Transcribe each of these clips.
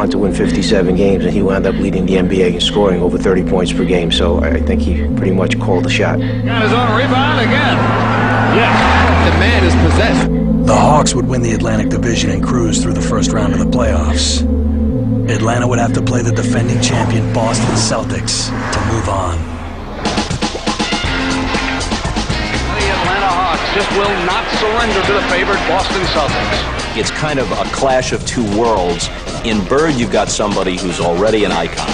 on to win 57 games, and he wound up leading the NBA in scoring over 30 points per game. So I think he pretty much called the shot. Got his own rebound again. Yes, the man is possessed. The Hawks would win the Atlantic Division and cruise through the first round of the playoffs. Atlanta would have to play the defending champion Boston Celtics to move on. The Atlanta Hawks just will not surrender to the favored Boston Celtics. It's kind of a clash of two worlds. In Bird, you've got somebody who's already an icon.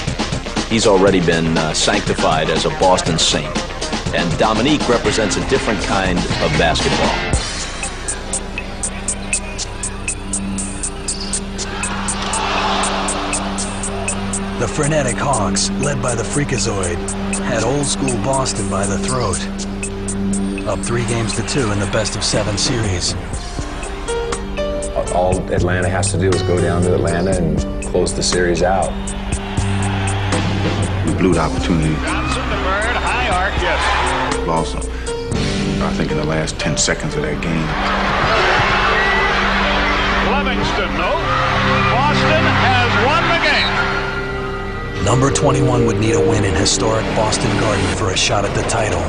He's already been sanctified as a Boston Saint. And Dominique represents a different kind of basketball. The frenetic Hawks, led by the Freakazoid, had old-school Boston by the throat. Up 3-2 in the best-of-7 series. All Atlanta has to do is go down to Atlanta and close the series out. We blew the opportunity. Johnson to Bird, high arc, yes. Lost them, I think, in the last 10 seconds of that game. Livingston, no. Boston has won the game. Number 21 would need a win in historic Boston Garden for a shot at the title.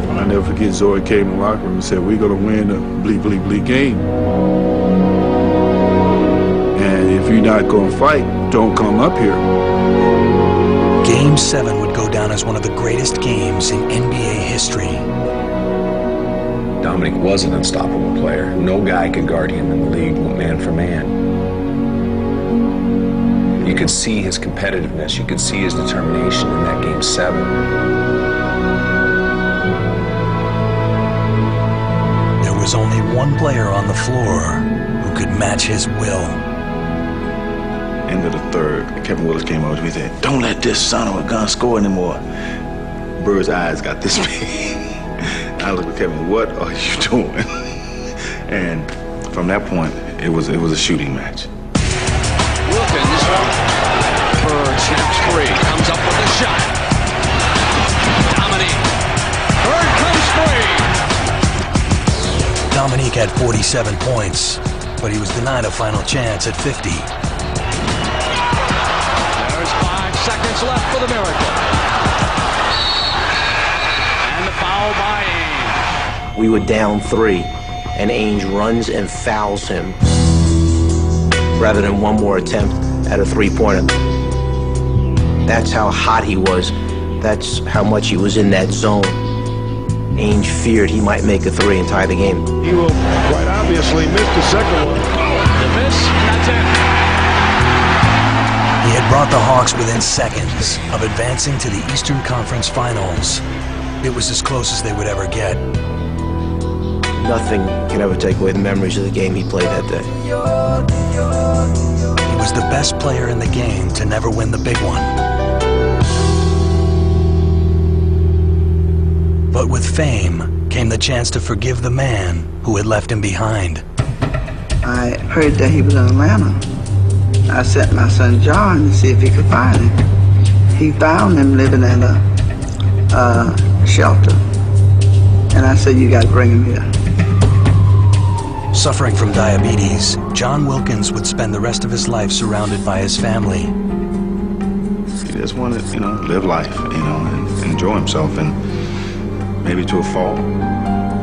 I'll never forget Zoe came in the locker room and said, "We're going to win the bleep, bleep, bleep game. And if you're not going to fight, don't come up here." Game 7 would go down as one of the greatest games in NBA history. Dominique was an unstoppable player. No guy could guard him in the league man for man. You could see his competitiveness. You could see his determination in that Game 7. There was only one player on the floor who could match his will. End of the third, Kevin Willis came over to me and said, "Don't let this son of a gun score anymore." Bird's eyes got this big. I looked at Kevin, "What are you doing?" And from that point, it was a shooting match. Wilkins, Bird snaps free, comes up with a shot. Dominique, Bird comes free. Dominique had 47 points, but he was denied a final chance at 50. There's 5 seconds left for the miracle. And the foul by Ainge. We were down 3, and Ainge runs and fouls him rather than one more attempt at a three-pointer. That's how hot he was. That's how much he was in that zone. Ainge feared he might make a 3 and tie the game. He will quite obviously miss the second one. The miss, that's it. He had brought the Hawks within seconds of advancing to the Eastern Conference Finals. It was as close as they would ever get. Nothing can ever take away the memories of the game he played that day. He was the best player in the game to never win the big one. But with fame came the chance to forgive the man who had left him behind. I heard that he was in Atlanta. I sent my son John to see if he could find him. He found him living at a shelter. And I said, "You got to bring him here." Suffering from diabetes, John Wilkins would spend the rest of his life surrounded by his family. He just wanted, live life, and enjoy himself, and maybe to a fault.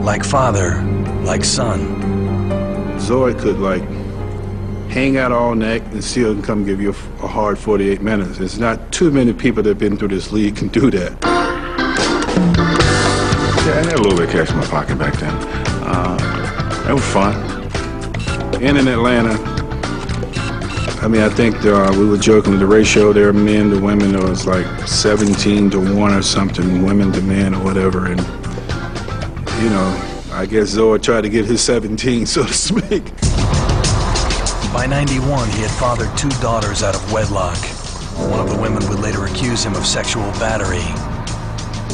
Like father, like son. Zoe could, hang out all night and still come give you a hard 48 minutes. There's not too many people that have been through this league can do that. Yeah, I had a little bit of cash in my pocket back then. It was fun. And in Atlanta, I think we were joking, the ratio there, men to women, it was like 17-1 or something, women to men or whatever. And, I guess Zoe tried to get his 17, so to speak. By 91, he had fathered 2 daughters out of wedlock. One of the women would later accuse him of sexual battery.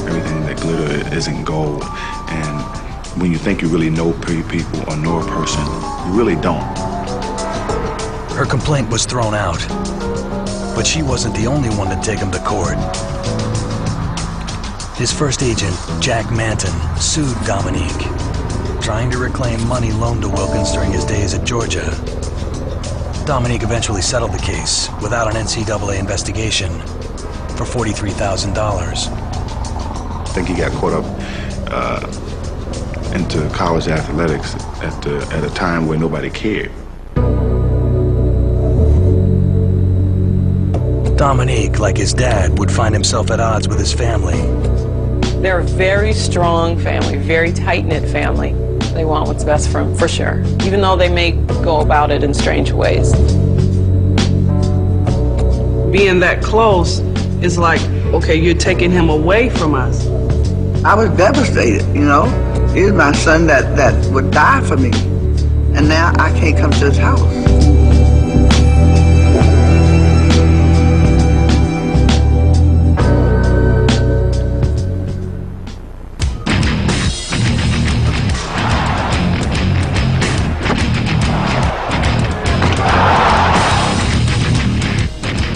Everything that glitter isn't gold. And when you think you really know people or know a person, you really don't. Her complaint was thrown out, but she wasn't the only one to take him to court. His first agent, Jack Manton, sued Dominique, trying to reclaim money loaned to Wilkins during his days at Georgia. Dominique eventually settled the case without an NCAA investigation for $43,000. I think he got caught up into college athletics at a time where nobody cared. Dominique, like his dad, would find himself at odds with his family. They're a very strong family, very tight-knit family. They want what's best for him, for sure, even though they may go about it in strange ways. Being that close is like, okay, you're taking him away from us. I was devastated, you know. He was my son that would die for me. And now I can't come to his house.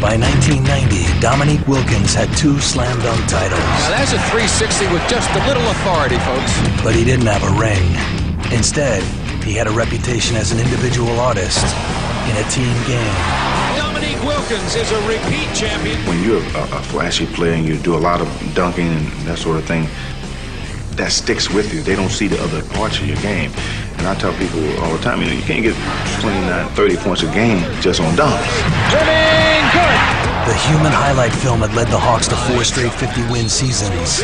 By 1990, Dominique Wilkins had 2 slam dunk titles. Now that's a 360 with just a little authority, folks. But he didn't have a ring. Instead, he had a reputation as an individual artist in a team game. Dominique Wilkins is a repeat champion. When you're a flashy player and you do a lot of dunking and that sort of thing, that sticks with you. They don't see the other parts of your game. And I tell people all the time, you know, you can't get 29, 30 points a game just on dunks. The human highlight film had led the Hawks to 4 straight 50-win seasons.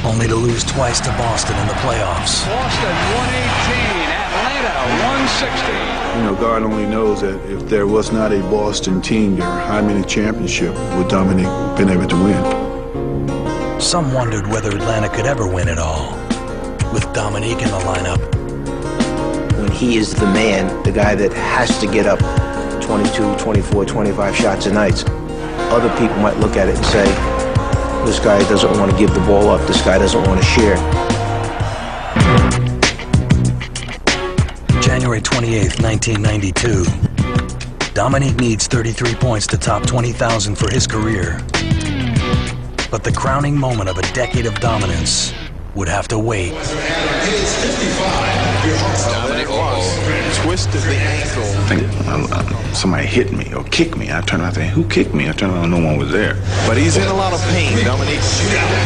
Only to lose twice to Boston in the playoffs. Boston 118, Atlanta 160. You know, God only knows that if there was not a Boston team there, how many championships would Dominique been able to win? Some wondered whether Atlanta could ever win it all, with Dominique in the lineup. When he is the man, the guy that has to get up 22, 24, 25 shots a night, other people might look at it and say, this guy doesn't want to give the ball up, this guy doesn't want to share. January 28th, 1992. Dominique needs 33 points to top 20,000 for his career. But the crowning moment of a decade of dominance would have to wait. Dominique Twisted the ankle. I think somebody hit me or kicked me. I turned around and think, who kicked me? I turned around, no one was there. But he's in a lot of pain, Dominique.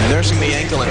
Nursing the ankle and